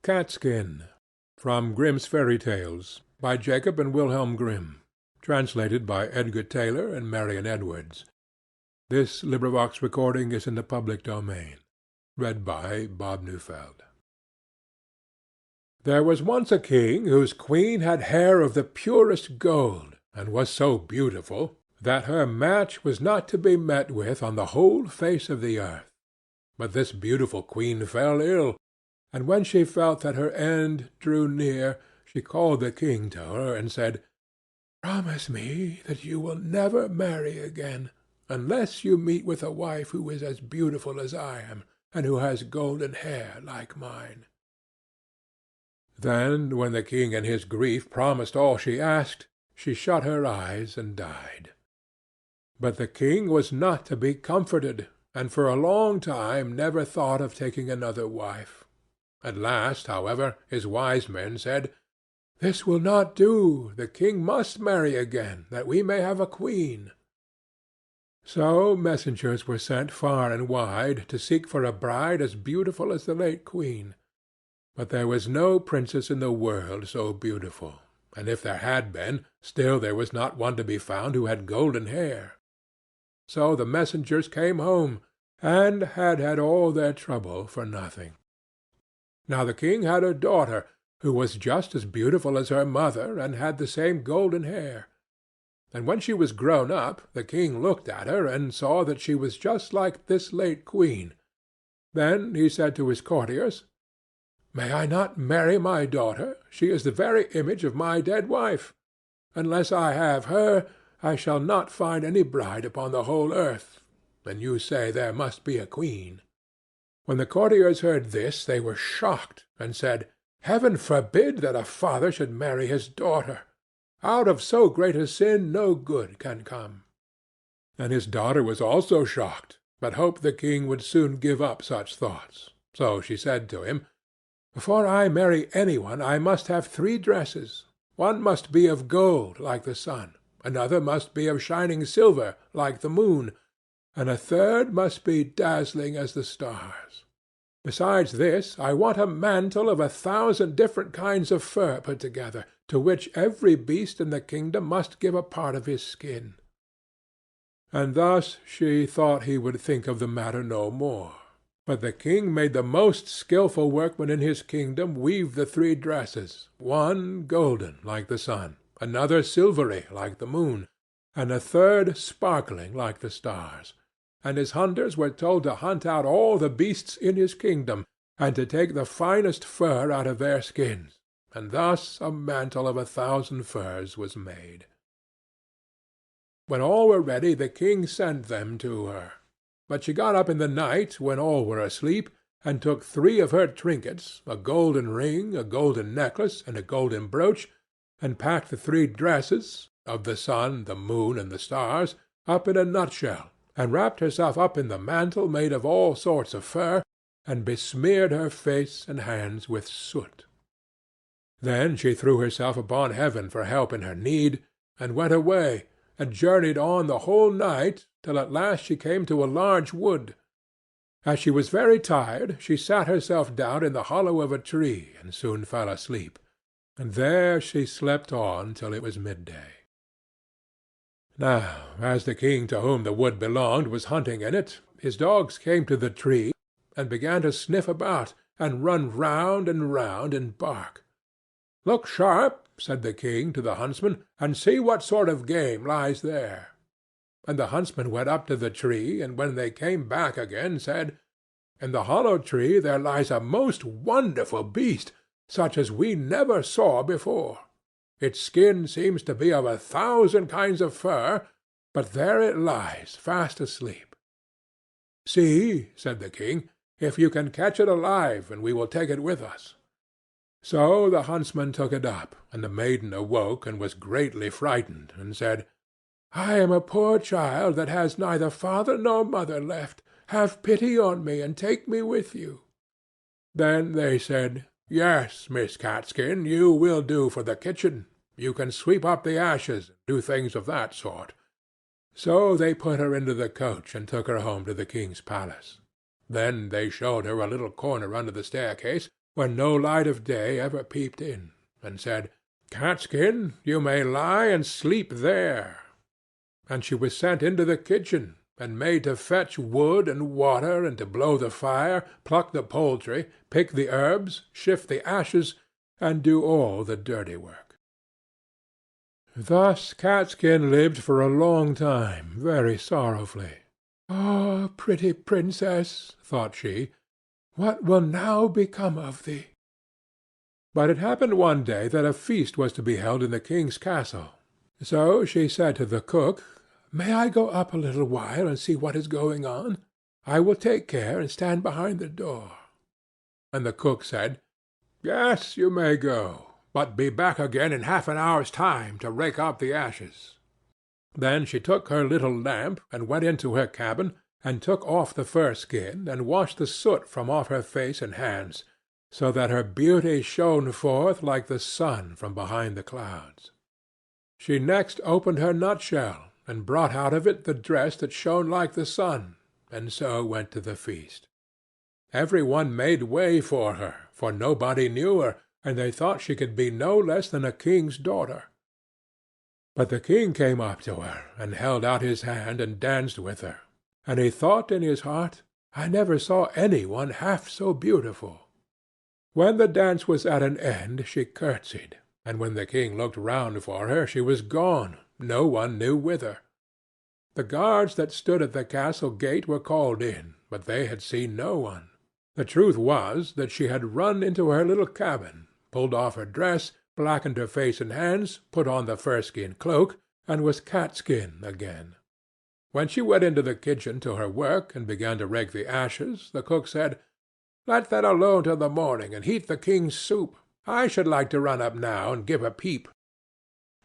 Catskin, from Grimm's Fairy Tales, by Jacob and Wilhelm Grimm, translated by Edgar Taylor and Marion Edwards. This recording is in the public domain. Read by Bob Neufeld. There was once a king whose queen had hair of the purest gold, and was so beautiful that her match was not to be met with on the whole face of the earth. But this beautiful queen fell ill, and when she felt that her end drew near, she called the king to her and said, "Promise me that you will never marry again, unless you meet with a wife who is as beautiful as I am, and who has golden hair like mine." Then, when the king in his grief promised all she asked, she shut her eyes and died. But the king was not to be comforted, and for a long time never thought of taking another wife. At last, however, his wise men said, "This will not do. The king must marry again, that we may have a queen." So messengers were sent far and wide to seek for a bride as beautiful as the late queen. But there was no princess in the world so beautiful, and if there had been, still there was not one to be found who had golden hair. So the messengers came home, and had all their trouble for nothing. Now the king had a daughter, who was just as beautiful as her mother, and had the same golden hair. And when she was grown up, the king looked at her, and saw that she was just like this late queen. Then he said to his courtiers, "May I not marry my daughter? She is the very image of my dead wife. Unless I have her, I shall not find any bride upon the whole earth. And you say there must be a queen." When the courtiers heard this, they were shocked, and said, "Heaven forbid that a father should marry his daughter. Out of so great a sin no good can come." And his daughter was also shocked, but hoped the king would soon give up such thoughts. So she said to him, "Before I marry any one, I must have 3 dresses. One must be of gold, like the sun. Another must be of shining silver, like the moon. And a third must be dazzling as the stars. Besides this, I want a mantle of 1,000 different kinds of fur put together, to which every beast in the kingdom must give a part of his skin." And thus she thought he would think of the matter no more. But the king made the most skilful workman in his kingdom weave the 3 dresses, one golden like the sun, another silvery like the moon, and a third sparkling like the stars. And his hunters were told to hunt out all the beasts in his kingdom, and to take the finest fur out of their skins, and thus a mantle of 1,000 furs was made. When all were ready, the king sent them to her. But she got up in the night, when all were asleep, and took 3 of her trinkets, a golden ring, a golden necklace, and a golden brooch, and packed the 3 dresses, of the sun, the moon, and the stars, up in a nutshell, and wrapped herself up in the mantle made of all sorts of fur, and besmeared her face and hands with soot. Then she threw herself upon heaven for help in her need, and went away, and journeyed on the whole night, till at last she came to a large wood. As she was very tired, she sat herself down in the hollow of a tree, and soon fell asleep, and there she slept on till it was midday. Now, as the king to whom the wood belonged was hunting in it, his dogs came to the tree, and began to sniff about, and run round and round, and bark. "Look sharp," said the king to the huntsman, "and see what sort of game lies there." And the huntsman went up to the tree, and when they came back again, said, "In the hollow tree there lies a most wonderful beast, such as we never saw before. Its skin seems to be of 1,000 kinds of fur, but there it lies, fast asleep." "See," said the king, "if you can catch it alive, and we will take it with us." So the huntsman took it up, and the maiden awoke and was greatly frightened, and said, "I am a poor child that has neither father nor mother left. Have pity on me, and take me with you." Then they said, "Yes, Miss Catskin, you will do for the kitchen. You can sweep up the ashes, and do things of that sort." So they put her into the coach, and took her home to the king's palace. Then they showed her a little corner under the staircase, when no light of day ever peeped in, and said, "Catskin, you may lie and sleep there." And she was sent into the kitchen, and made to fetch wood and water, and to blow the fire, pluck the poultry, pick the herbs, shift the ashes, and do all the dirty work. Thus Catskin lived for a long time, very sorrowfully. "Ah, pretty princess," thought she, "what will now become of thee?" But it happened one day that a feast was to be held in the king's castle. So she said to the cook, "May I go up a little while and see what is going on? I will take care and stand behind the door." And the cook said, "Yes, you may go, but be back again in half an hour's time to rake out the ashes." Then she took her little lamp and went into her cabin, and took off the fur skin, and washed the soot from off her face and hands, so that her beauty shone forth like the sun from behind the clouds. She next opened her nutshell, and brought out of it the dress that shone like the sun, and so went to the feast. Every one made way for her, for nobody knew her, and they thought she could be no less than a king's daughter. But the king came up to her, and held out his hand, and danced with her, and he thought in his heart, "I never saw any one half so beautiful." When the dance was at an end, she curtsied, and when the king looked round for her, she was gone, no one knew whither. The guards that stood at the castle gate were called in, but they had seen no one. The truth was that she had run into her little cabin, pulled off her dress, blackened her face and hands, put on the fur-skin cloak, and was Catskin again. When she went into the kitchen to her work, and began to rake the ashes, the cook said, "Let that alone till the morning, and heat the king's soup. I should like to run up now and give a peep.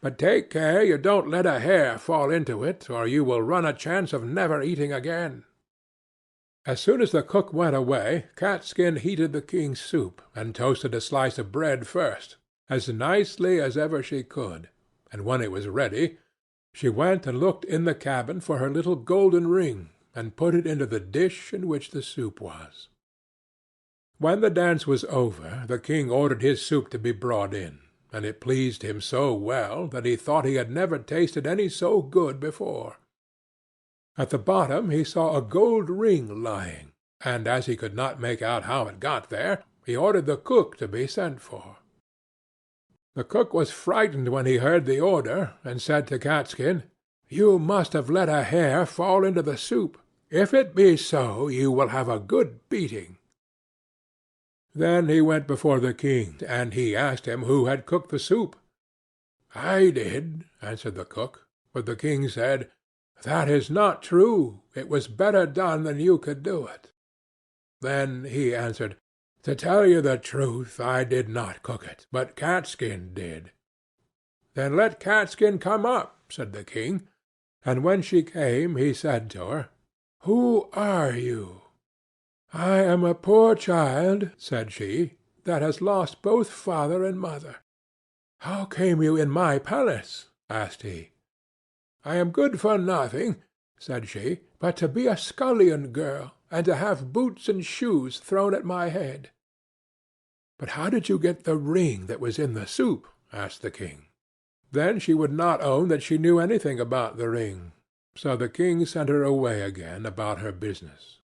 But take care you don't let a hair fall into it, or you will run a chance of never eating again." As soon as the cook went away, Catskin heated the king's soup, and toasted a slice of bread first, as nicely as ever she could, and when it was ready, she went and looked in the cabin for her little golden ring, and put it into the dish in which the soup was. When the dance was over, the king ordered his soup to be brought in, and it pleased him so well that he thought he had never tasted any so good before. At the bottom he saw a gold ring lying, and as he could not make out how it got there, he ordered the cook to be sent for. The cook was frightened when he heard the order, and said to Catskin, "You must have let a hair fall into the soup. If it be so, you will have a good beating." Then he went before the king, and he asked him who had cooked the soup. "I did," answered the cook. But the king said, "That is not true. It was better done than you could do it." Then he answered, "To tell you the truth, I did not cook it, but Catskin did." "Then let Catskin come up," said the king. And when she came, he said to her, "Who are you?" "I am a poor child," said she, "that has lost both father and mother." "How came you in my palace?" asked he. "I am good for nothing," said she, "but to be a scullion girl, and to have boots and shoes thrown at my head." "But how did you get the ring that was in the soup?" asked the king. Then she would not own that she knew anything about the ring, so the king sent her away again about her business.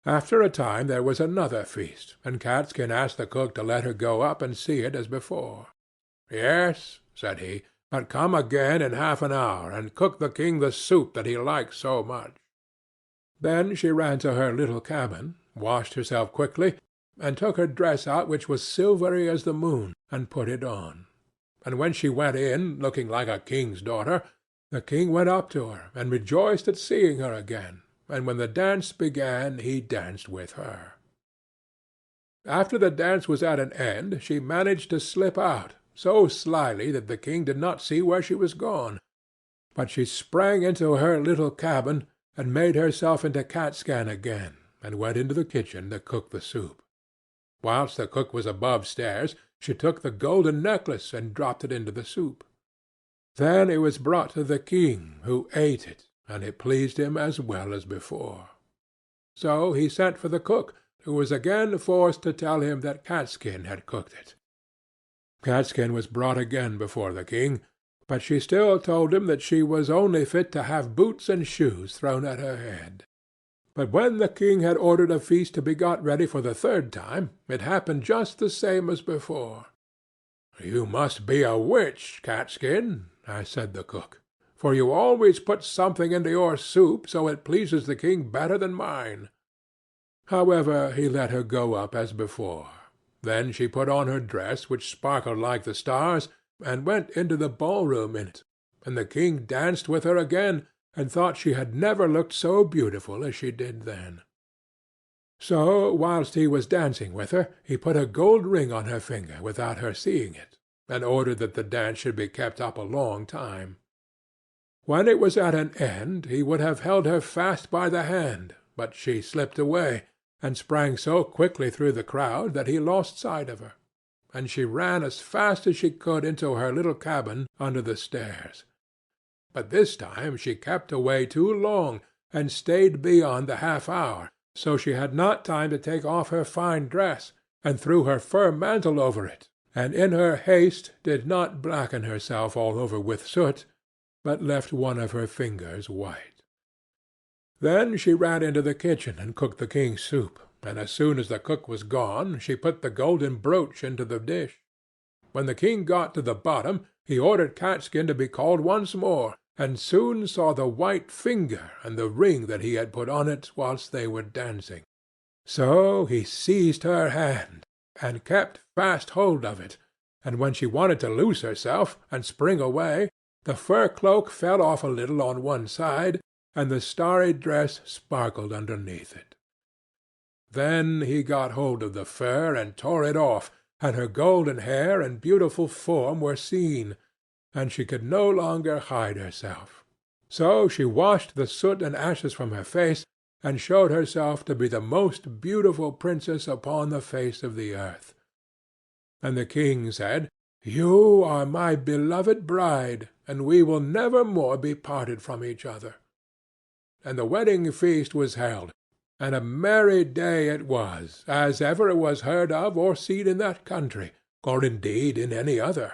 After a time there was another feast, and Catskin asked the cook to let her go up and see it as before. "Yes," said he, "but come again in half an hour, and cook the king the soup that he likes so much." Then she ran to her little cabin, washed herself quickly, and took her dress out which was silvery as the moon, and put it on. And when she went in, looking like a king's daughter, the king went up to her, and rejoiced at seeing her again, and when the dance began he danced with her. After the dance was at an end, she managed to slip out, so slyly that the king did not see where she was gone. But she sprang into her little cabin, and made herself into Catskin again, and went into the kitchen to cook the soup. Whilst the cook was above stairs, she took the golden necklace and dropped it into the soup. Then it was brought to the king, who ate it, and it pleased him as well as before. So he sent for the cook, who was again forced to tell him that Catskin had cooked it. Catskin was brought again before the king, but she still told him that she was only fit to have boots and shoes thrown at her head. But when the king had ordered a feast to be got ready for the third time, it happened just the same as before. "You must be a witch, Catskin," said the cook, "for you always put something into your soup so it pleases the king better than mine." However, he let her go up as before. Then she put on her dress, which sparkled like the stars, and went into the ballroom in it, and the king danced with her again, and thought she had never looked so beautiful as she did then. So, whilst he was dancing with her, he put a gold ring on her finger without her seeing it, and ordered that the dance should be kept up a long time. When it was at an end, he would have held her fast by the hand, but she slipped away, and sprang so quickly through the crowd that he lost sight of her, and she ran as fast as she could into her little cabin under the stairs. But this time she kept away too long, and stayed beyond the half-hour, so she had not time to take off her fine dress, and threw her fur mantle over it, and in her haste did not blacken herself all over with soot, but left one of her fingers white. Then she ran into the kitchen and cooked the king's soup, and as soon as the cook was gone, she put the golden brooch into the dish. When the king got to the bottom, he ordered Catskin to be called once more, and soon saw the white finger and the ring that he had put on it whilst they were dancing. So he seized her hand, and kept fast hold of it, and when she wanted to loose herself and spring away, the fur cloak fell off a little on one side, and the starry dress sparkled underneath it. Then he got hold of the fur and tore it off, and her golden hair and beautiful form were seen, and she could no longer hide herself. So she washed the soot and ashes from her face, and showed herself to be the most beautiful princess upon the face of the earth. And the king said, "You are my beloved bride, and we will never more be parted from each other." And the wedding feast was held, and a merry day it was, as ever it was heard of or seen in that country, or indeed in any other.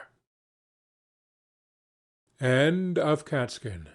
End of Catskin.